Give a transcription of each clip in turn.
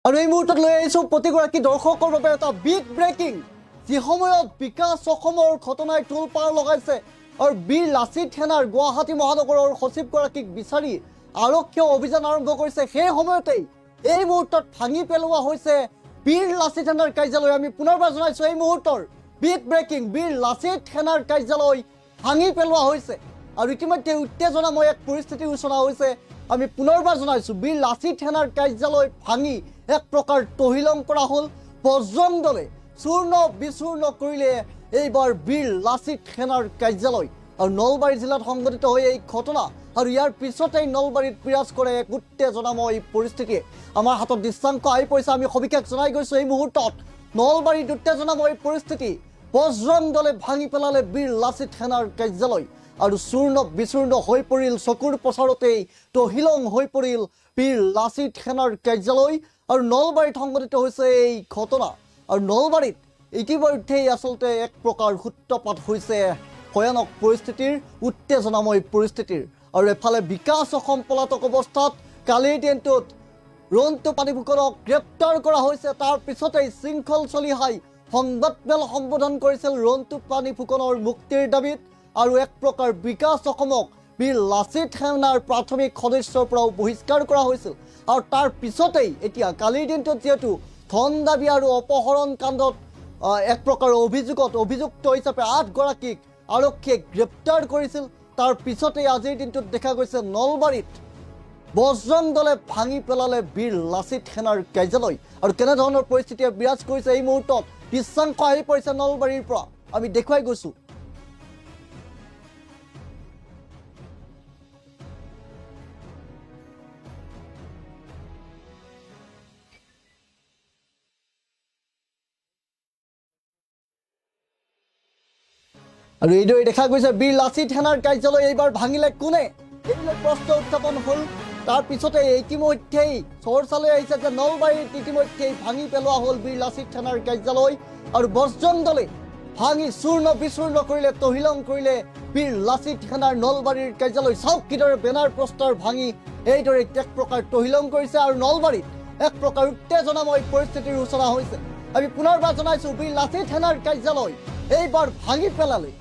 আৰু এই মুহূৰ্তত লৈ আহিছোঁ প্ৰতিগৰাকী দৰ্শকৰ বাবে এটা বিগ ব্ৰেকিং যি সময়ত বিকাশ অসমৰ ঘটনাই তোলপাৰ লগাইছে আৰু বীৰ লাচিত সেনাৰ গুৱাহাটী মহানগৰৰ সচিবগৰাকীক বিচাৰি আৰক্ষীয়ে অভিযান আৰম্ভ কৰিছে সেই সময়তেই এই মুহূৰ্তত ভাঙি পেলোৱা হৈছে বীৰ লাচিত সেনাৰ কাৰ্যালয় আমি পুনৰবাৰ জনাইছোঁ এই মুহূৰ্তৰ বিগ ব্ৰেকিং বীৰ লাচিত সেনাৰ কাৰ্যালয় ভাঙি পেলোৱা হৈছে আৰু ইতিমধ্যে উত্তেজনাময় এক পৰিস্থিতিৰ সূচনা হৈছে আমি পুনৰবাৰ জনাইছোঁ বীৰ লাচিত সেনাৰ কাৰ্যালয় ভাঙি এক প্ৰকাৰ তহিলং কৰা হ'ল বজৰং দলে চূৰ্ণ বিচূৰ্ণ কৰিলে এইবাৰ বীৰ লাচিত সেনাৰ কাৰ্যালয় আৰু নলবাৰী জিলাত সংঘটিত হৈ এই ঘটনা আৰু ইয়াৰ পিছতেই নলবাৰীত বিৰাজ কৰে এক উত্তেজনাময় পৰিস্থিতিয়ে আমাৰ হাতত দৃশ্যাংশ আহি পৰিছে আমি সবিশেষ জনাই গৈছোঁ এই মুহূৰ্তত নলবাৰীত উত্তেজনাময় পৰিস্থিতি বজৰং দলে ভাঙি পেলালে বীৰ লাচিত সেনাৰ কাৰ্যালয় আৰু চূৰ্ণ বিচূৰ্ণ হৈ পৰিল চকুৰ পচাৰতেই তহিলং হৈ পৰিল বীৰ লাচিত সেনাৰ কাৰ্যালয় আৰু নলবাৰীত সংঘটিত হৈছে এই ঘটনা আৰু নলবাৰীত ইতিমধ্যেই আচলতে এক প্ৰকাৰ সূত্ৰপাত হৈছে ভয়ানক পৰিস্থিতিৰ উত্তেজনাময় পৰিস্থিতিৰ আৰু এফালে বিকাশ অসম পলাতক অৱস্থাত কালিৰ দিনটোত ৰন্তু পানীফুকনক গ্ৰেপ্তাৰ কৰা হৈছে তাৰ পিছতেই শৃংখল চলিহাই সংবাদমেল সম্বোধন কৰিছিল ৰন্তু পানীফুকনৰ মুক্তিৰ দাবীত আৰু এক প্ৰকাৰ বিকাশ অসমক বীৰ লাচিত সেনাৰ প্ৰাথমিক সদস্যৰ পৰাও বহিষ্কাৰ কৰা হৈছিল আৰু তাৰ পিছতেই এতিয়া কালিৰ দিনটোত যিহেতু ধন দাবী আৰু অপহৰণ কাণ্ডত এক প্ৰকাৰ অভিযুক্ত হিচাপে 8 গৰাকীক আৰক্ষীয়ে গ্ৰেপ্তাৰ কৰিছিল তাৰ পিছতেই আজিৰ দিনটোত দেখা গৈছে নলবাৰীত বজৰং দলে ভাঙি পেলালে বীৰ লাচিত সেনাৰ কাৰ্যালয় আৰু কেনেধৰণৰ পৰিস্থিতিয়ে বিৰাজ কৰিছে এই মুহূৰ্তত দৃশ্যাংশ আহি পৰিছে নলবাৰীৰ পৰা আমি দেখুৱাই গৈছোঁ আৰু এইদৰে দেখা গৈছে বীৰ লাচিত সেনাৰ কাৰ্যালয় এইবাৰ ভাঙিলে কোনে এইবিলাক প্ৰশ্ন উত্থাপন হ'ল তাৰ পিছতে ইতিমধ্যেই চৰ্চালৈ আহিছে যে নলবাৰীত ইতিমধ্যেই ভাঙি পেলোৱা হ'ল বীৰ লাচিত সেনাৰ কাৰ্যালয় আৰু বজৰং দলে ভাঙি চূৰ্ণ বিচূৰ্ণ কৰিলে তহিলং কৰিলে বীৰ লাচিত সেনাৰ নলবাৰীৰ কাৰ্যালয় চাওক কিদৰে বেনাৰ পোষ্টাৰ ভাঙি এইদৰে এক প্ৰকাৰ তহিলং কৰিছে আৰু নলবাৰীত এক প্ৰকাৰ উত্তেজনাময় পৰিস্থিতিৰ সূচনা হৈছে আমি পুনৰবাৰ জনাইছোঁ বীৰ লাচিত সেনাৰ কাৰ্যালয় এইবাৰ ভাঙি পেলালে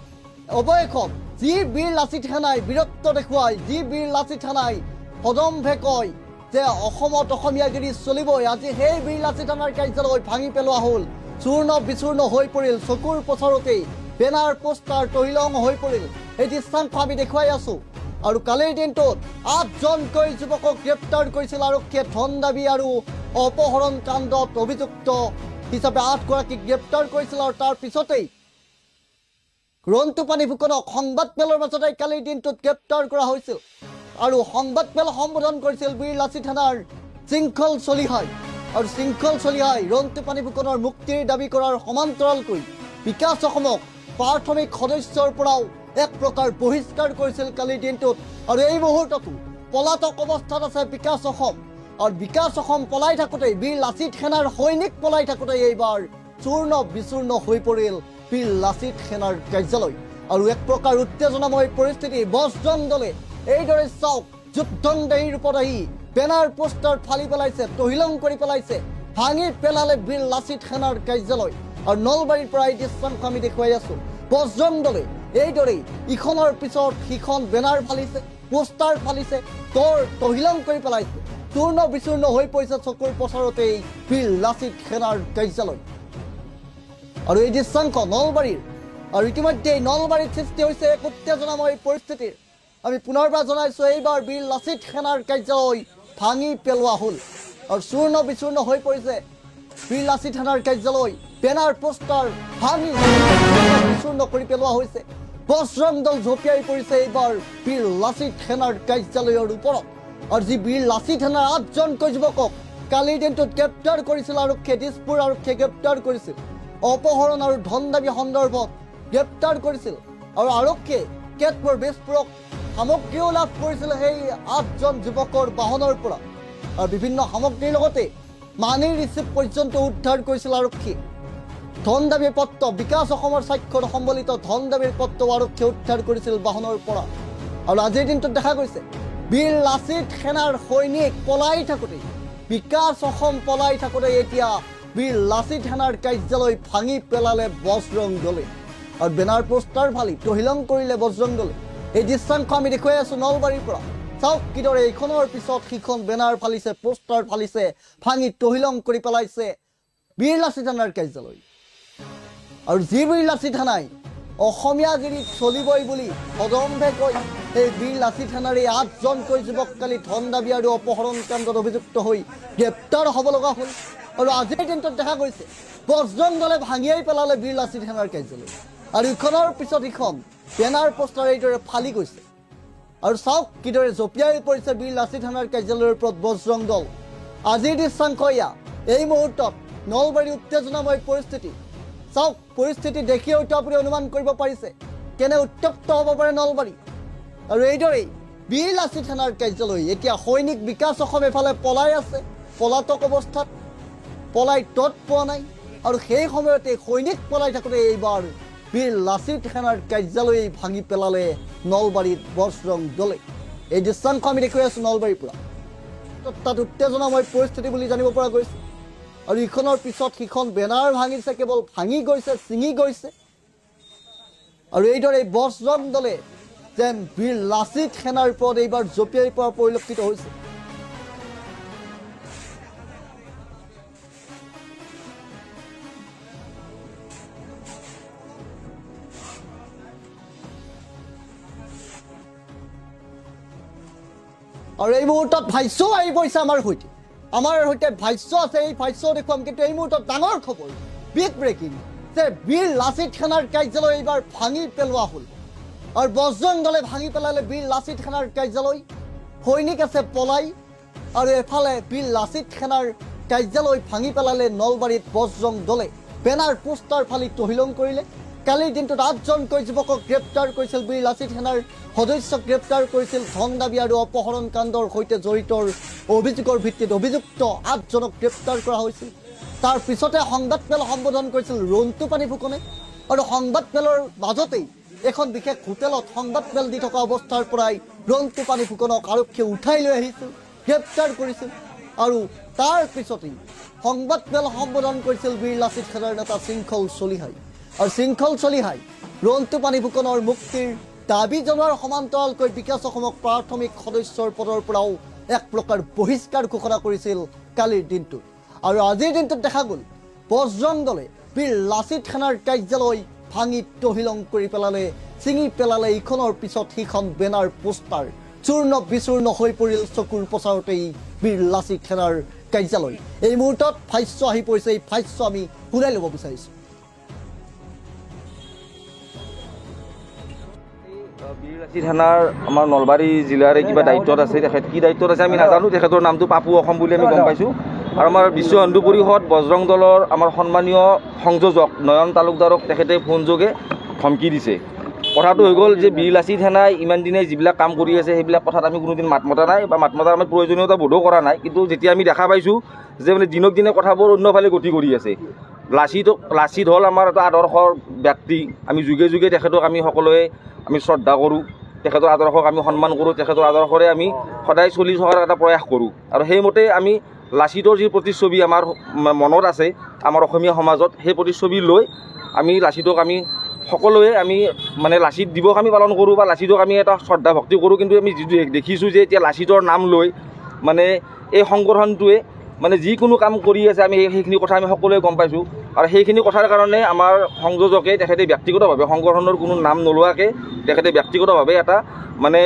অৱশেষত যি বীৰ লাচিত সেনাই বীৰত্ব দেখুৱাই যি বীৰ লাচিত সেনাই পদম্ভে কয় যে অসমত অসমীয়াগিৰি চলিবই আজি সেই বীৰ লাচিত সেনাৰ কাৰ্যালয় ভাঙি পেলোৱা হ'ল চূৰ্ণ বিচূৰ্ণ হৈ পৰিল চকুৰ পচাৰতেই বেনাৰ পোষ্টাৰ তহিলং হৈ পৰিল এই দৃশ্যাংশ আমি দেখুৱাই আছোঁ আৰু কালিৰ দিনটোত 8জনকৈ যুৱকক গ্ৰেপ্তাৰ কৰিছিল আৰক্ষীয়ে ধন দাবী আৰু অপহৰণ কাণ্ডত অভিযুক্ত হিচাপে 8 গৰাকীক গ্ৰেপ্তাৰ কৰিছিল আৰু তাৰ পিছতেই ৰন্তু পানীফুকনক সংবাদমেলৰ মাজতে কালিৰ দিনটোত গ্ৰেপ্তাৰ কৰা হৈছিল আৰু সংবাদমেল সম্বোধন কৰিছিল বীৰ লাচিত সেনাৰ শৃংখল চলিহাই আৰু শৃংখল চলিহাই ৰন্তু পানীফুকনৰ মুক্তিৰ দাবী কৰাৰ সমান্তৰালকৈ বিকাশ অসমক প্ৰাথমিক সদস্যৰ পৰাও এক প্ৰকাৰ বহিষ্কাৰ কৰিছিল কালিৰ দিনটোত আৰু এই মুহূৰ্ততো পলাতক অৱস্থাত আছে বিকাশ অসম আৰু বিকাশ অসম পলাই থাকোঁতেই বীৰ লাচিত সেনাৰ সৈনিক পলাই থাকোঁতেই এইবাৰ চূৰ্ণ বিচূৰ্ণ হৈ পৰিল বীৰ লাচিত সেনাৰ কাৰ্যালয় আৰু এক প্ৰকাৰ উত্তেজনাময় পৰিস্থিতি বজৰং দলে এইদৰে চাওক যুদ্ধংদেহী ৰূপত আহি বেনাৰ পোষ্টাৰ ফালি পেলাইছে তহিলং কৰি পেলাইছে ভাঙি পেলালে বীৰ লাচিত সেনাৰ কাৰ্যালয় আৰু নলবাৰীৰ পৰা এই দৃশ্যাংশ আমি দেখুৱাই আছোঁ বজৰং দলে এইদৰেই ইখনৰ পিছত সিখন বেনাৰ ফালিছে পোষ্টাৰ ফালিছে তহিলং কৰি পেলাইছে চূৰ্ণ বিচূৰ্ণ হৈ পৰিছে চকুৰ পচাৰতেই বীৰ লাচিত সেনাৰ কাৰ্যালয় আৰু এই দৃশ্যাংশ নলবাৰীৰ আৰু ইতিমধ্যেই নলবাৰীত সৃষ্টি হৈছে এক উত্তেজনাময় পৰিস্থিতিৰ আমি পুনৰবাৰ জনাইছোঁ এইবাৰ বীৰ লাচিত সেনাৰ কাৰ্যালয় ভাঙি পেলোৱা হ'ল আৰু চূৰ্ণ বিচূৰ্ণ হৈ পৰিছে বীৰ লাচিত সেনাৰ কাৰ্যালয় বেনাৰ পোষ্টাৰ ভাঙি বিচূৰ্ণ কৰি পেলোৱা হৈছে বজৰং দল জঁপিয়াই পৰিছে এইবাৰ বীৰ লাচিত সেনাৰ কাৰ্যালয়ৰ ওপৰত আৰু যি বীৰ লাচিত সেনাৰ 8জনকৈ যুৱকক কালিৰ দিনটোত গ্ৰেপ্তাৰ কৰিছিল আৰক্ষীয়ে দিছপুৰ আৰক্ষীয়ে গ্ৰেপ্তাৰ কৰিছিল অপহৰণ আৰু ধন দাবী সন্দৰ্ভত গ্ৰেপ্তাৰ কৰিছিল আৰু আৰক্ষীয়ে কেতবোৰ বিস্ফোৰক সামগ্ৰীও লাভ কৰিছিল সেই 8জন যুৱকৰ বাহনৰ পৰা আৰু বিভিন্ন সামগ্ৰীৰ লগতে মানি ৰিচিপ্ট পৰ্যন্ত উদ্ধাৰ কৰিছিল আৰক্ষীয়ে ধন দাবীৰ পত্ৰ বিকাশ অসমৰ স্বাক্ষৰ সম্বলিত ধন দাবীৰ পত্ৰ আৰক্ষীয়ে উদ্ধাৰ কৰিছিল বাহনৰ পৰা আৰু আজিৰ দিনটোত দেখা গৈছে বীৰ লাচিত সেনাৰ সৈনিক পলাই থাকোঁতে বিকাশ অসম পলাই থাকোঁতে এতিয়া বীৰ লাচিত সেনাৰ কাৰ্যালয় ভাঙি পেলালে বজৰং দলে আৰু বেনাৰ পোষ্টাৰ ফালি তহিলং কৰিলে বজৰং দলে। এই দৃশ্যাংশ আমি দেখুৱাই আছোঁ নলবাৰীৰ পৰা। চাওক কিদৰে এইখনৰ পিছত সিখন বেনাৰ ফালিছে, পোষ্টাৰ ফালিছে, ভাঙি তহিলং কৰি পেলাইছে বীৰ লাচিত সেনাৰ কাৰ্যালয়। আৰু যি বীৰ লাচিত সেনাই অসমীয়াগিৰিত চলিবই বুলি সদম্ভে কৈ এই বীৰ লাচিত সেনাৰ এই 8জনকৈ যুৱক কালি ধন দাবী আৰু অপহৰণ কাণ্ডত অভিযুক্ত হৈ গ্ৰেপ্তাৰ হ'ব লগা হ'ল। আৰু আজিৰ দিনটোত দেখা গৈছে বজৰং দলে ভাঙিয়াই পেলালে বীৰ লাচিত সেনাৰ কাৰ্যালয়। আৰু ইখনৰ পিছত ইখন বেনাৰ পোষ্টাৰ এইদৰে ফালি গৈছে। আৰু চাওক কিদৰে জঁপিয়াই পৰিছে বীৰ লাচিত সেনাৰ কাৰ্যালয়ৰ ওপৰত বজৰং দল। আজিৰ দৃশ্যাংশ এয়া। এই মুহূৰ্তত নলবাৰীৰ উত্তেজনাময় পৰিস্থিতি। চাওক পৰিস্থিতি দেখি হয়তো আপুনি অনুমান কৰিব পাৰিছে কেনে উত্তপ্ত হ'ব পাৰে নলবাৰী। আৰু এইদৰেই বীৰ লাচিত সেনাৰ কাৰ্যালয় এতিয়া সৈনিক বিকাশ অসম এফালে পলাই আছে, পলাতক অৱস্থাত, পলাই তত পোৱা নাই। আৰু সেই সময়তে সৈনিক পলাই থাকোঁতে এইবাৰ বীৰ লাচিত সেনাৰ কাৰ্যালয় ভাঙি পেলালে নলবাৰীত বজৰং দলে। এই দৃশ্যাংশ আমি দেখুৱাই আছোঁ নলবাৰীৰ পৰা। তাত উত্তেজনাময় পৰিস্থিতি বুলি জানিব পৰা গৈছে। আৰু ইখনৰ পিছত সিখন বেনাৰ ভাঙিছে, কেৱল ভাঙি গৈছে, ছিঙি গৈছে। আৰু এইদৰে বজৰং দলে যেন বীৰ লাচিত সেনাৰ ওপৰত এইবাৰ জঁপিয়াই পৰা পৰিলক্ষিত হৈছে। আৰু এই মুহূৰ্তত ভাষ্য আহি পৰিছে আমাৰ সৈতে ভাষ্য আছে। এই ভাষ্য দেখুৱাম, কিন্তু এই মুহূৰ্তত ডাঙৰ খবৰ, বিগ ব্ৰেকিং, যে বীৰ লাচিত সেনাৰ কাৰ্যালয় এইবাৰ ভাঙি পেলোৱা হ'ল। আৰু বজৰং দলে ভাঙি পেলালে বীৰ লাচিত সেনাৰ কাৰ্যালয়। সৈনিক আছে পলাই, আৰু এফালে বীৰ লাচিত সেনাৰ কাৰ্যালয় ভাঙি পেলালে নলবাৰীত বজৰং দলে। বেনাৰ পোষ্টাৰ ফালি তহিলং কৰিলে। কালিৰ দিনটোত 8জনকৈ যুৱকক গ্ৰেপ্তাৰ কৰিছিল বীৰ লাচিত সেনাৰ সদস্যক গ্ৰেপ্তাৰ কৰিছিল ধন দাবী আৰু অপহৰণ কাণ্ডৰ সৈতে জড়িতৰ অভিযোগৰ ভিত্তিত অভিযুক্ত 8জনক গ্ৰেপ্তাৰ কৰা হৈছিল। তাৰ পিছতে সংবাদমেল সম্বোধন কৰিছিল ৰন্তুপানী ফুকনে। আৰু সংবাদমেলৰ মাজতেই এখন বিশেষ হোটেলত সংবাদমেল দি থকা অৱস্থাৰ পৰাই ৰন্তুপানী ফুকনক আৰক্ষীয়ে উঠাই লৈ আহিছিল, গ্ৰেপ্তাৰ কৰিছিল। আৰু তাৰ পিছতেই সংবাদমেল সম্বোধন কৰিছিল বীৰ লাচিত সেনাৰ নেতা শৃংখল চলিহাই। আৰু শৃংখল চলিহাই ৰন্তুপানী ফুকনৰ মুক্তিৰ দাবী জনোৱাৰ সমান্তৰালকৈ বিকাশ অসমক প্ৰাথমিক সদস্যৰ পদৰ পৰাও এক প্ৰকাৰ বহিষ্কাৰ ঘোষণা কৰিছিল কালিৰ দিনটোত। আৰু আজিৰ দিনটোত দেখা গ'ল বজৰং দলে বীৰ লাচিত সেনাৰ কাৰ্যালয় ভাঙি তহিলং কৰি পেলালে, ছিঙি পেলালে। ইখনৰ পিছত সিখন বেনাৰ পোষ্টাৰ চূৰ্ণ বিচূৰ্ণ হৈ পৰিল চকুৰ প্ৰচাৰতেই বীৰ লাচিত সেনাৰ কাৰ্যালয়। এই মুহূৰ্তত ভাষ্য আহি পৰিছে, এই ভাষ্য আমি শুনাই ল'ব বিচাৰিছোঁ। বীৰ লাচিত সেনাৰ আমাৰ নলবাৰী জিলাৰে কিবা দায়িত্বত আছে। তেখেত কি দায়িত্বত আছে আমি নাজানো। তেখেতৰ নামটো পাপু অসম বুলি আমি গম পাইছোঁ। আৰু আমাৰ বিশ্ব হিন্দু পৰিষদ বজৰং দলৰ আমাৰ সন্মানীয় সংযোজক নয়ন তালুকদাৰক তেখেতে ফোনযোগে ধমকি দিছে। কথাটো হৈ গ'ল যে বীৰ লাচিত সেনাই ইমান দিনে যিবিলাক কাম কৰি আছে সেইবিলাক কথাত আমি কোনোদিন মাত মতা নাই বা মাত মতাৰ আমাৰ প্ৰয়োজনীয়তা বোধো কৰা নাই। কিন্তু যেতিয়া আমি দেখা পাইছোঁ যে মানে দিনক দিনে কথাবোৰ অন্যফালে গতি কৰি আছে। লাচিত হ'ল আমাৰ এটা আদৰ্শৰ ব্যক্তি। আমি যুগে যুগে তেখেতক আমি সকলোৱে আমি শ্ৰদ্ধা কৰোঁ, তেখেতৰ আদৰ্শক আমি সন্মান কৰোঁ, তেখেতৰ আদৰ্শৰে আমি সদায় চলি থকাৰ এটা প্ৰয়াস কৰোঁ। আৰু সেইমতে আমি লাচিতৰ যি প্ৰতিচ্ছবি আমাৰ মনত আছে আমাৰ অসমীয়া সমাজত, সেই প্ৰতিচ্ছবি লৈ আমি লাচিতক আমি সকলোৱে আমি মানে লাচিত দিৱস আমি পালন কৰোঁ বা লাচিতক আমি এটা শ্ৰদ্ধা ভক্তি কৰোঁ। কিন্তু আমি যিটো দেখিছোঁ যে এতিয়া লাচিতৰ নাম লৈ মানে এই সংগঠনটোৱে মানে যিকোনো কাম কৰি আছে, আমি সেইখিনি কথা আমি সকলোৱে গম পাইছোঁ। আৰু সেইখিনি কথাৰ কাৰণে আমাৰ সংযোজকে তেখেতে ব্যক্তিগতভাৱে সংগঠনৰ কোনো নাম নোলোৱাকৈ তেখেতে ব্যক্তিগতভাৱে এটা মানে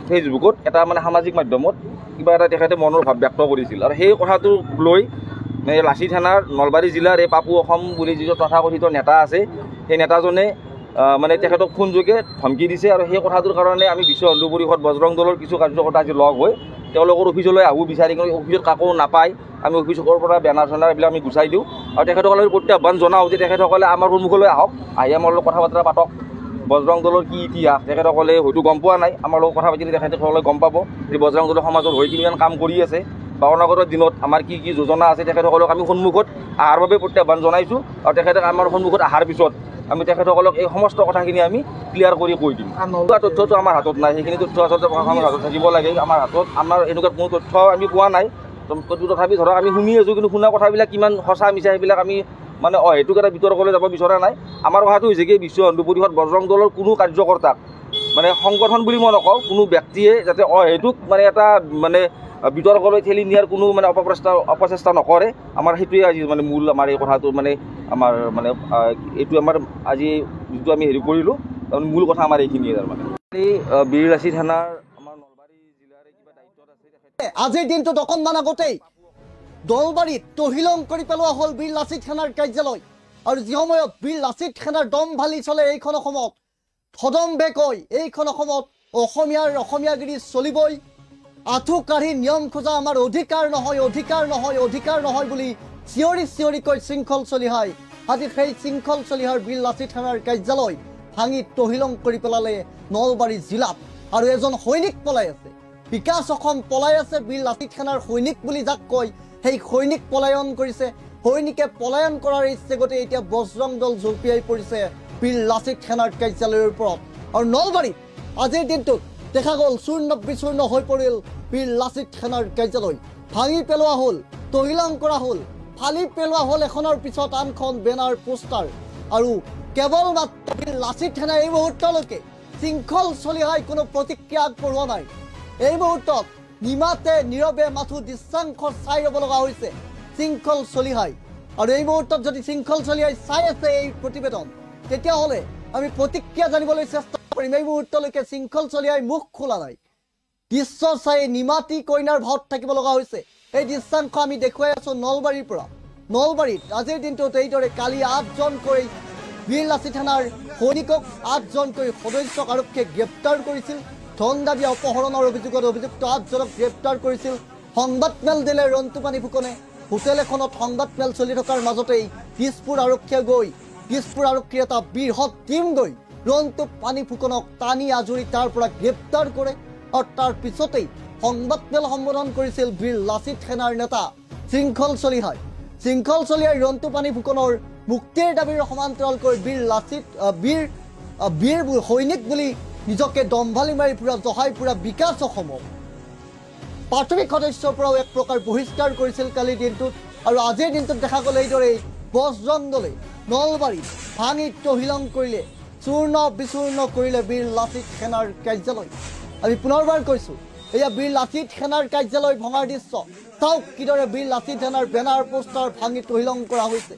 ফেচবুকত এটা মানে সামাজিক মাধ্যমত কিবা এটা তেখেতে মনৰ ভাৱ ব্যক্ত কৰিছিল। আৰু সেই কথাটো লৈ লাচিত সেনাৰ নলবাৰী জিলাৰ এই পাপু অসম বুলি যিটো তথাকথিত নেতা আছে, সেই নেতাজনে মানে তেখেতক ফোনযোগে ধমকি দিছে। আৰু সেই কথাটোৰ কাৰণে আমি বিশ্ব হিন্দু পৰিষদ বজৰং দলৰ কিছু কাৰ্যকৰ্তা আজি লগ হৈ তেওঁলোকৰ অফিচলৈ আহোঁ, বিচাৰি কিনে অফিচত কাকো নাপায় আমি অফিচৰ পৰা বেনাৰ চেনাৰ এইবিলাক আমি গুচাই দিওঁ। আৰু তেখেতসকলে প্ৰত্যাহ্বান জনাওঁ যে তেখেতসকলে আমাৰ সন্মুখলৈ আহক, আহি আমাৰ লগত কথা বতৰা পাতক। বজৰং দলৰ কি ইতিহাস তেখেতসকলে হয়তো গম পোৱা নাই, আমাৰ লগত কথা পাতিলে তেখেতসকলে গম পাব যে বজৰং দলৰ সমাজৰ হৈ কিমান কাম কৰি আছে বা অনাগত দিনত আমাৰ কি কি যোজনা আছে। তেখেতসকলক আমি সন্মুখত অহাৰ বাবে প্ৰত্যাহ্বান জনাইছোঁ। আৰু তেখেতে আমাৰ সন্মুখত অহাৰ পিছত আমি তেখেতসকলক এই সমস্ত কথাখিনি আমি ক্লিয়াৰ কৰি কৈ দিম। তথ্যটো আমাৰ হাতত নাই, সেইখিনি তথ্য আচলতে প্ৰশাসনৰ হাতত থাকিব লাগে। আমাৰ হাতত আমাৰ এনেকুৱা কোনো তথ্য আমি পোৱা নাই তথাপি ধৰক আমি শুনি আছোঁ, কিন্তু শুনা কথাবিলাক কিমান সঁচা মিছা সেইবিলাক আমি মানে অহেতুক এটা বিতৰ্কলৈ যাব বিচৰা নাই। আমাৰ কথাটো হৈছে কি, বিশ্ব হিন্দু পৰিষদ বজৰং দলৰ কোনো কাৰ্যকৰ্তাক মানে সংগঠন বুলি মই নকওঁ, কোনো ব্যক্তিয়ে যাতে অহেতুক মানে এটা মানে বিতৰ্কলৈ ঠেলি নিয়াৰ কোনো মানে অপচেষ্টা নকৰে। আমাৰ সেইটোৱে আজি মানে মূল আমাৰ এই কথাটো মানে আমাৰ মানে এইটো আমাৰ আজি যিটো আমি হেৰি কৰিলোঁ তাৰমানে মূল কথা আমাৰ এইখিনিয়ে। তাৰমানে এই বীৰলাচি থানাৰ আমাৰ নলবাৰী জিলাৰ কিবা দায়িত্বত আছে। আজিৰ দিনটোত অকণমান আগতেই নলবাৰীত তহিলং কৰি পেলোৱা হ'ল বীৰ লাচিত সেনাৰ কাৰ্যালয়। আৰু যি সময়ত বীৰ লাচিত সেনাৰ দম ভালি চলে এইখন অসমত, সদম্ভে কয় এইখন অসমত অসমীয়াগিৰি চলিবই, আঁঠু কাঢ়ি নিয়ম খোজা আমাৰ অধিকাৰ নহয়, অধিকাৰ নহয়, অধিকাৰ নহয় বুলি চিঞৰি চিঞৰি কৈ শৃংখল চলিহাই আজি সেই শৃংখল চলিহাৰ বীৰ লাচিত সেনাৰ কাৰ্যালয় ভাঙি তহিলং কৰি পেলালে নলবাৰী জিলাত। আৰু এজন সৈনিক পলাই আছে, বিকাশ অসম পলাই আছে, বীৰ লাচিত সেনাৰ সৈনিক বুলি যাক কয় সেই সৈনিক পলায়ন কৰিছে। সৈনিকে পলায়ন কৰাৰ ইচ্ছেগতে এতিয়া বজৰং দল জঁপিয়াই পৰিছে বীৰ লাচিত সেনাৰ কাৰ্যালয়ৰ ওপৰত। আৰু নলবাৰীত আজিৰ দিনটোত দেখা গ'ল চূৰ্ণ বিচূৰ্ণ হৈ পৰিল বীৰ লাচিত সেনাৰ কাৰ্যালয়, ভাঙি পেলোৱা হ'ল, তহিলং কৰা হ'ল, ফালি পেলোৱা হ'ল এখনৰ পিছত আনখন বেনাৰ পোষ্টাৰ। আৰু কেৱল মাত্ৰ বীৰ লাচিত সেনাই এই মুহূৰ্তলৈকে শৃংখল চলিহাই কোনো প্ৰতিক্ৰিয়া আগবঢ়োৱা নাই। এই মুহূৰ্তত নিমাতে নীৰৱে মাথো দৃশ্যাংশ চাই ৰ'ব লগা হৈছে শৃংখল চলিহাই। আৰু এই মুহূৰ্তত যদি শৃংখল চলিহাই চাই আছে এই প্ৰতিবেদন, তেতিয়াহ'লে আমি প্ৰতিক্ৰিয়া জানিবলৈ চেষ্টা কৰিম। এই মুহূৰ্তলৈকে শৃংখল চলিহাই মুখ খোলা নাই, দৃশ্য চাই নিমাতি কইনাৰ ভাৱত থাকিব লগা হৈছে। এই দৃশ্যাংশ আমি দেখুৱাই আছোঁ নলবাৰীৰ পৰা। নলবাৰীত আজিৰ দিনটোত এইদৰে কালি 8জনকৈ বীৰ লাচিত সেনাৰ সৈনিকক 8জনকৈ সদস্যক আৰক্ষীয়ে গ্ৰেপ্তাৰ কৰিছিল। ধন দাবী অপহৰণৰ অভিযোগত অভিযুক্ত 8জনক গ্ৰেপ্তাৰ কৰিছিল। সংবাদমেল দিলে ৰন্তু পানী ফুকনে। হোটেল এখনত সংবাদমেল চলি থকাৰ মাজতেই দিছপুৰ আৰক্ষীৰ এটা বৃহৎ টীম গৈ ৰন্তু পানী ফুকনক টানি আজুৰি তাৰ পৰা গ্ৰেপ্তাৰ কৰে। আৰু তাৰ পিছতেই সংবাদমেল সম্বোধন কৰিছিল বীৰ লাচিত সেনাৰ নেতা শৃংখল চলিহাই। শৃংখল চলিহাই ৰন্তু পানী ফুকনৰ মুক্তিৰ দাবীৰ সমান্তৰালকৈ বীৰ সৈনিক বুলি নিজকে দম্ভালি মাৰি ফুৰা জহাই ফুৰা বিকাশ অসমক প্ৰাথমিক সদস্যৰ পৰাও এক প্ৰকাৰ বহিষ্কাৰ কৰিছিল কালিৰ দিনটোত। আৰু আজিৰ দিনটোত দেখা গ'ল এইদৰেই বজৰং দলে নলবাৰীত ভাঙি তহিলং কৰিলে, চূৰ্ণ বিচূৰ্ণ কৰিলে বীৰ লাচিত সেনাৰ কাৰ্যালয়। আমি পুনৰবাৰ কৈছোঁ, এয়া বীৰ লাচিত সেনাৰ কাৰ্যালয় ভঙাৰ দৃশ্য। চাওক কিদৰে বীৰ লাচিত সেনাৰ বেনাৰ পোষ্টাৰ ভাঙি তহিলং কৰা হৈছে।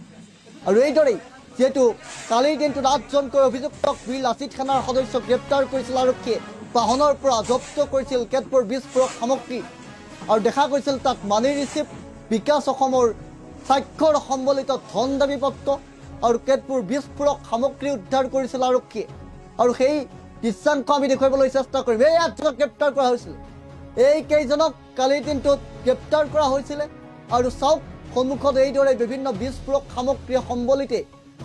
আৰু এইদৰেই যিহেতু কালিৰ দিনটোত 8জনকৈ অভিযুক্তক বীৰ লাচিত সেনাৰ সদস্যক গ্ৰেপ্তাৰ কৰিছিল আৰক্ষীয়ে, বাহনৰ পৰা জব্দ কৰিছিল কেতবোৰ বিস্ফোৰক সামগ্ৰী। আৰু দেখা গৈছিল তাত মানি ৰিচিপ্ট, বিকাশ অসমৰ স্বাক্ষৰ সম্বলিত ধন দাবী পত্ৰ আৰু কেতবোৰ বিস্ফোৰক সামগ্ৰী উদ্ধাৰ কৰিছিল আৰক্ষীয়ে। আৰু সেই দৃশ্যাংশ আমি দেখুৱাবলৈ চেষ্টা কৰিম। এই 8জনক গ্ৰেপ্তাৰ কৰা হৈছিল, এইকেইজনক কালিৰ দিনটোত গ্ৰেপ্তাৰ কৰা হৈছিলে। আৰু চাওক সন্মুখত এইদৰে বিভিন্ন বিস্ফোৰক সামগ্ৰী সম্বলিতে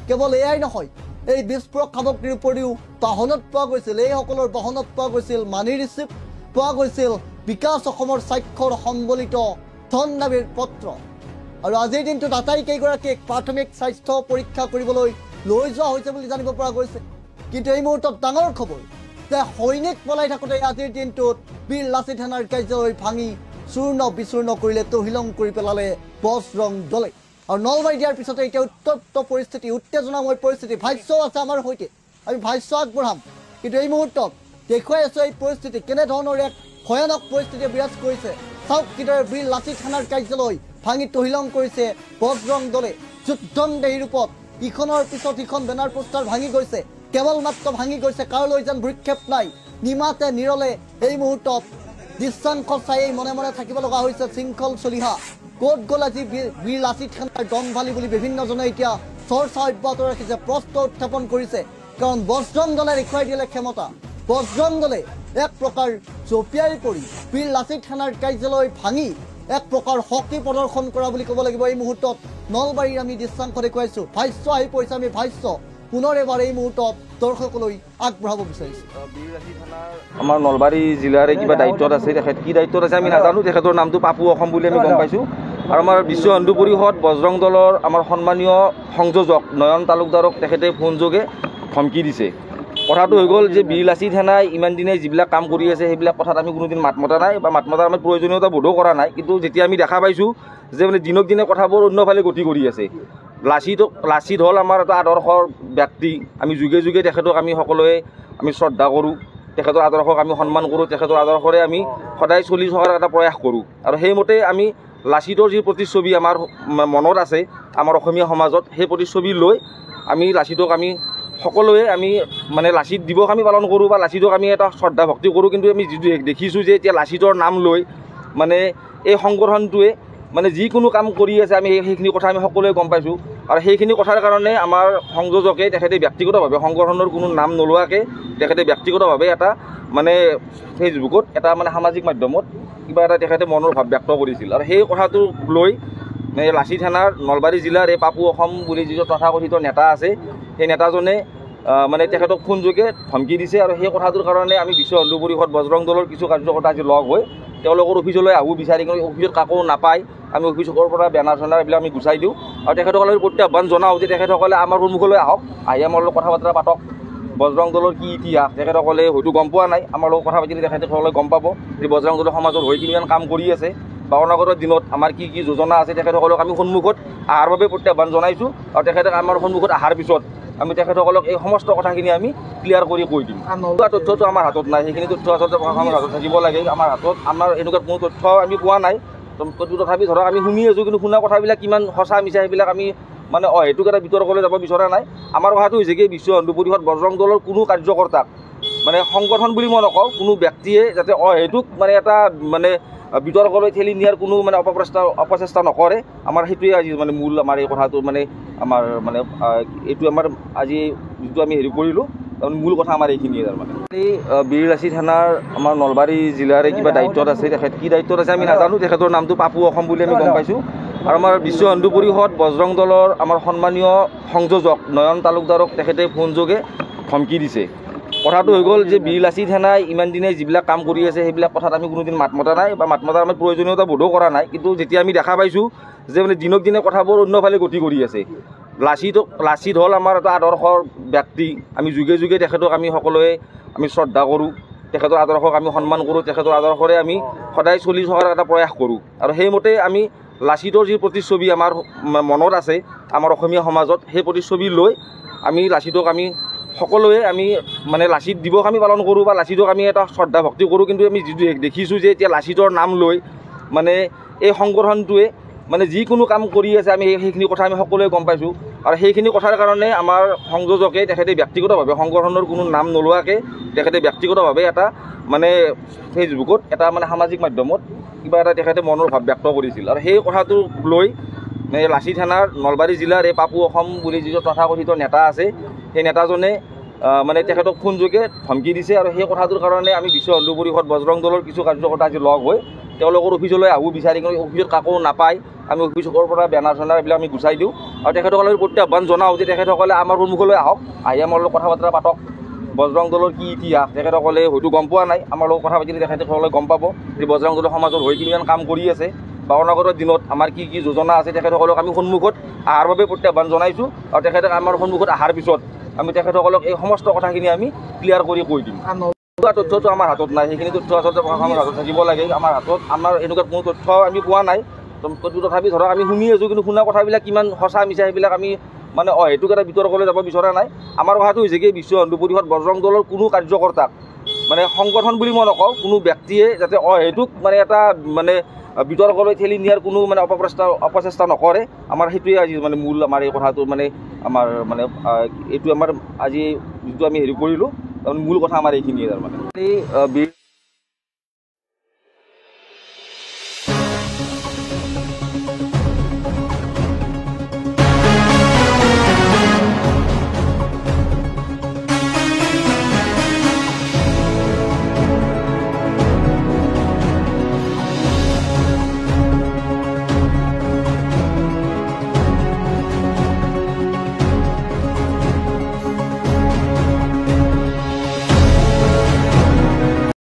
কেৱল এয়াই নহয়, এই বিস্ফোৰক সামগ্ৰীৰ উপৰিও বাহনত পোৱা গৈছিল, এইসকলৰ বাহনত পোৱা গৈছিল মানি ৰিচিপ্ট, পোৱা গৈছিল বিকাশ অসমৰ স্বাক্ষৰ সম্বলিত ধন দাবীৰ পত্ৰ। আৰু আজিৰ দিনটোত আটাইকেইগৰাকীক প্ৰাথমিক স্বাস্থ্য পৰীক্ষা কৰিবলৈ লৈ যোৱা হৈছে বুলি জানিব পৰা গৈছে। কিন্তু এই মুহূৰ্তত ডাঙৰ খবৰ যে সৈনিক পলাই থাকোঁতে আজিৰ দিনটোত বীৰ লাচিত সেনাৰ কাৰ্যালয় ভাঙি চূৰ্ণ বিচূৰ্ণ কৰিলে, তহিলং কৰি পেলালে বজৰং দলে। আৰু নলবাৰী দিয়াৰ পিছতে এতিয়া উত্তপ্ত পৰিস্থিতি, উত্তেজনাময় পৰিস্থিতি। ভাষ্যও আছে আমাৰ সৈতে, আমি ভাষ্য আগবঢ়াম। কিন্তু এই মুহূৰ্তত দেখুৱাই আছোঁ এই পৰিস্থিতি কেনেধৰণৰ এক ভয়ানক পৰিস্থিতিয়ে বিৰাজ কৰিছে। চাওক কিদৰে বীৰ লাচিত সেনাৰ কাৰ্যালয় ভাঙি তহিলং কৰিছে বজৰং দলে। যুদ্ধংদেহী ৰূপত ইখনৰ পিছত ইখন বেনাৰ পোষ্টাৰ ভাঙি গৈছে, কেৱল মাত্ৰ ভাঙি গৈছে, কাৰোলৈ যেন ভ্ৰক্ষেপ নাই। নিমাতে নিৰলে এই মুহূৰ্তত দৃশ্যাংশ চাই মনে মনে থাকিব লগা হৈছে শৃংখল চলিহা। ক'ত গ'ল আজি বীৰ লাচিত সেনাৰ দম্ভালি বুলি বিভিন্নজনে এতিয়া চৰ্চা অব্যাহত ৰাখিছে, প্ৰশ্ন উত্থাপন কৰিছে। কাৰণ বজৰং দলে দেখুৱাই দিলে ক্ষমতা, বজৰং দলে এক প্ৰকাৰ জঁপিয়াই পৰি বীৰ লাচিত সেনাৰ কাৰ্যালয় ভাঙি এক প্ৰকাৰ শক্তি প্ৰদৰ্শন কৰা বুলি ক'ব লাগিব। এই মুহূৰ্তত নলবাৰীৰ আমি দৃশ্যাংশ দেখুৱাইছোঁ, ভাষ্য আহি পৰিছে। আমি ভাষ্য পুনৰ এবাৰ এই মুহূৰ্তত দৰ্শকলৈ আগবঢ়াব বিচাৰিছোঁ। বীৰ লাচিত থানাৰ আমাৰ নলবাৰী জিলাৰে কিবা দায়িত্বত আছে, তেখেত কি দায়িত্বত আছে আমি নাজানো। তেখেতৰ নামটো পাপু অসম বুলি আমি গম পাইছোঁ। আৰু আমাৰ বিশ্ব হিন্দু পৰিষদ বজৰং দলৰ আমাৰ সন্মানীয় সংযোজক নয়ন তালুকদাৰক তেখেতে ফোনযোগে ধমকি দিছে কথাটো হৈ গ'ল যে বীৰ লাচিত সেনাই ইমান দিনে যিবিলাক কাম কৰি আছে সেইবিলাক কথাত আমি কোনোদিন মাত মতা নাই বা মাত মতাৰ আমাৰ প্ৰয়োজনীয়তা বোধো কৰা নাই। কিন্তু যেতিয়া আমি দেখা পাইছোঁ যে মানে দিনক দিনে কথাবোৰ অন্যফালে গতি কৰি আছে। লাচিত হ'ল আমাৰ এটা আদৰ্শৰ ব্যক্তি। আমি যুগে যুগে তেখেতক আমি সকলোৱে আমি শ্ৰদ্ধা কৰোঁ, তেখেতৰ আদৰ্শক আমি সন্মান কৰোঁ, তেখেতৰ আদৰ্শৰে আমি সদায় চলি থকাৰ এটা প্ৰয়াস কৰোঁ। আৰু সেইমতে আমি লাচিতৰ যি প্ৰতিচ্ছবি আমাৰ মনত আছে আমাৰ অসমীয়া সমাজত, সেই প্ৰতিচ্ছবি লৈ আমি লাচিতক আমি সকলোৱে আমি মানে লাচিত দিৱস আমি পালন কৰোঁ বা লাচিতক আমি এটা শ্ৰদ্ধা ভক্তি কৰোঁ। কিন্তু আমি যিটো দেখিছোঁ যে এতিয়া লাচিতৰ নাম লৈ মানে এই সংগঠনটোৱে মানে যিকোনো কাম কৰি আছে, আমি সেইখিনি কথা আমি সকলোৱে গম পাইছোঁ। আৰু সেইখিনি কথাৰ কাৰণে আমাৰ সংযোজকে তেখেতে ব্যক্তিগতভাৱে সংগঠনৰ কোনো নাম নোলোৱাকৈ তেখেতে ব্যক্তিগতভাৱে এটা মানে ফেচবুকত এটা মানে সামাজিক মাধ্যমত কিবা এটা তেখেতে মনৰ ভাৱ ব্যক্ত কৰিছিল। আৰু সেই কথাটো লৈ লাচিত সেনাৰ নলবাৰী জিলাৰ এই পাপু অসম বুলি যিটো তথাকথিত নেতা আছে, সেই নেতাজনে মানে তেখেতক ফোনযোগে ধমকি দিছে। আৰু সেই কথাটোৰ কাৰণে আমি বিশ্ব হিন্দু পৰিষদ বজৰং দলৰ কিছু কাৰ্যকৰ্তা আজি লগ হৈ তেওঁলোকৰ অফিচলৈ আহোঁ, বিচাৰি কিনে অফিচত কাকো নাপায় আমি অফিচৰ পৰা বেনাৰ চেনাৰ এইবিলাক আমি গুচাই দিওঁ। আৰু তেখেতসকলে প্ৰত্যাহ্বান জনাওঁ যে তেখেতসকলে আমাৰ সন্মুখলৈ আহক, আহি আমাৰ লগত কথা বতৰা পাতক। বজৰং দলৰ কি ইতিহাস তেখেতসকলে হয়তো গম পোৱা নাই, আমাৰ লগত কথা পাতিলে তেখেতসকলে গম পাব যে বজৰং দলৰ সমাজৰ হৈ কিমান কাম কৰি আছে বা অনাগত দিনত আমাৰ কি কি যোজনা আছে তেখেতসকলক আমি সন্মুখত অহাৰ বাবে প্ৰত্যাহ্বান জনাইছোঁ। আৰু তেখেতে আমাৰ সন্মুখত অহাৰ পিছত আমি তেখেতসকলক এই সমস্ত কথাখিনি আমি ক্লিয়াৰ কৰি কৈ দিম। তথ্যটো আমাৰ হাতত নাই, সেইখিনি তথ্য আচলতে প্ৰশাসনৰ হাতত থাকিব লাগে। আমাৰ হাতত আমাৰ এনেকুৱা কোনো তথ্য আমি পোৱা নাই। তথাপি ধৰক আমি শুনি আছোঁ, কিন্তু শুনা কথাবিলাক কিমান সঁচা মিছা সেইবিলাক আমি মানে অহেতুক এটা বিতৰ্কলৈ যাব বিচৰা নাই। আমাৰ কথাটো হৈছে কি বিশ্ব হিন্দু পৰিষদ বজৰং দলৰ কোনো কাৰ্যকৰ্তাক মানে সংগঠন বুলি মই নকওঁ, কোনো ব্যক্তিয়ে যাতে অহেতুক মানে এটা মানে বিতৰ্কলৈ ঠেলি নিয়াৰ কোনো মানে অপচেষ্টা নকৰে। আমাৰ সেইটোৱে আজি মানে মূল আমাৰ এই কথাটো মানে আমাৰ মানে এইটো আমাৰ আজি যিটো আমি হেৰি কৰিলোঁ তাৰমানে মূল কথা আমাৰ এইখিনিয়ে। তাৰমানে এই বীৰ লাচিত সেনাৰ আমাৰ নলবাৰী জিলাৰে কিবা দায়িত্বত আছে, তেখেত কি দায়িত্বত আছে আমি নাজানো। তেখেতৰ নামটো পাপু অসম বুলি আমি গম পাইছোঁ। আৰু আমাৰ বিশ্ব হিন্দু পৰিষদ বজৰং দলৰ আমাৰ সন্মানীয় সংযোজক নয়ন তালুকদাৰক তেখেতে ফোনযোগে ধমকি দিছে। কথাটো হৈ গ'ল যে বীৰ লাচিত সেনাই ইমান দিনে যিবিলাক কাম কৰি আছে সেইবিলাক কথাত আমি কোনোদিন মাত মতা নাই বা মাত মতাৰ আমাৰ প্ৰয়োজনীয়তা বোধো কৰা নাই। কিন্তু যেতিয়া আমি দেখা পাইছোঁ যে মানে দিনক দিনে কথাবোৰ অন্যফালে গতি কৰি আছে। লাচিত হ'ল আমাৰ এটা আদৰ্শৰ ব্যক্তি। আমি যুগে যুগে তেখেতক আমি সকলোৱে আমি শ্ৰদ্ধা কৰোঁ, তেখেতৰ আদৰ্শক আমি সন্মান কৰোঁ, তেখেতৰ আদৰ্শৰে আমি সদায় চলি থকাৰ এটা প্ৰয়াস কৰোঁ। আৰু সেইমতে আমি লাচিতৰ যি প্ৰতিচ্ছবি আমাৰ মনত আছে আমাৰ অসমীয়া সমাজত, সেই প্ৰতিচ্ছবি লৈ আমি লাচিতক আমি সকলোৱে আমি মানে লাচিত দিৱস আমি পালন কৰোঁ বা লাচিতক আমি এটা শ্ৰদ্ধা ভক্তি কৰোঁ। কিন্তু আমি যিটো দেখিছোঁ যে এতিয়া লাচিতৰ নাম লৈ মানে এই সংগঠনটোৱে মানে যিকোনো কাম কৰি আছে, আমি সেইখিনি কথা আমি সকলোৱে গম পাইছোঁ। আৰু সেইখিনি কথাৰ কাৰণে আমাৰ সংযোজকে তেখেতে ব্যক্তিগতভাৱে সংগঠনৰ কোনো নাম নোলোৱাকৈ তেখেতে ব্যক্তিগতভাৱে এটা মানে ফেচবুকত এটা মানে সামাজিক মাধ্যমত কিবা এটা তেখেতে মনৰ ভাৱ ব্যক্ত কৰিছিল। আৰু সেই কথাটো লৈ লাচিত সেনাৰ নলবাৰী জিলাৰ এই পাপু অসম বুলি যিটো তথাকথিত নেতা আছে, সেই নেতাজনে মানে তেখেতক ফোনযোগে ধমকি দিছে। আৰু সেই কথাটোৰ কাৰণে আমি বিশ্ব হিন্দু পৰিষদ বজৰং দলৰ কিছু কাৰ্যকৰ্তা আজি লগ হৈ তেওঁলোকৰ অফিচলৈ আহোঁ, বিচাৰি কিনে অফিচত কাকো নাপায় আমি অফিচৰ পৰা বেনাৰ চেনাৰ এইবিলাক আমি গুচাই দিওঁ। আৰু তেখেতসকলে প্ৰত্যাহ্বান জনাওঁ যে তেখেতসকলে আমাৰ সন্মুখলৈ আহক, আহি আমাৰ লগত কথা বতৰা পাতক। বজৰং দলৰ কি ইতিহাস তেখেতসকলে হয়তো গম পোৱা নাই, আমাৰ লগত কথা পাতিলে তেখেতসকলে গম পাব যে বজৰং দলৰ সমাজৰ হৈ কিমান কাম কৰি আছে বা অনাগত দিনত আমাৰ কি কি যোজনা আছে তেখেতসকলক আমি সন্মুখত অহাৰ বাবে প্ৰত্যাহ্বান জনাইছোঁ। আৰু তেখেতে আমাৰ সন্মুখত অহাৰ পিছত আমি তেখেতসকলক এই সমস্ত কথাখিনি আমি ক্লিয়াৰ কৰি কৈ দিম। তথ্যটো আমাৰ হাতত নাই, সেইখিনি তথ্য আচলতে প্ৰশাসনৰ হাতত থাকিব লাগে। আমাৰ হাতত আমাৰ এনেকুৱা কোনো তথ্য আমি পোৱা নাই। তথাপি ধৰক আমি শুনি আছোঁ, কিন্তু শুনা কথাবিলাক কিমান সঁচা মিছা সেইবিলাক আমি মানে অহেতুক এটা বিতৰ্কলৈ যাব বিচৰা নাই। আমাৰ কথাটো হৈছে কি বিশ্ব হিন্দু পৰিষদ বজৰং দলৰ কোনো কাৰ্যকৰ্তাক মানে সংগঠন বুলি মই নকওঁ, কোনো ব্যক্তিয়ে যাতে অহেতুক মানে এটা মানে বিতৰ্কলৈ ঠেলি নিয়াৰ কোনো মানে অপচেষ্টা নকৰে। আমাৰ সেইটোৱে আজি মানে মূল আমাৰ এই কথাটো মানে আমাৰ মানে এইটো আমাৰ আজি যিটো আমি হেৰি কৰিলোঁ তাৰমানে মূল কথা আমাৰ এইখিনিয়ে। তাৰমানে এই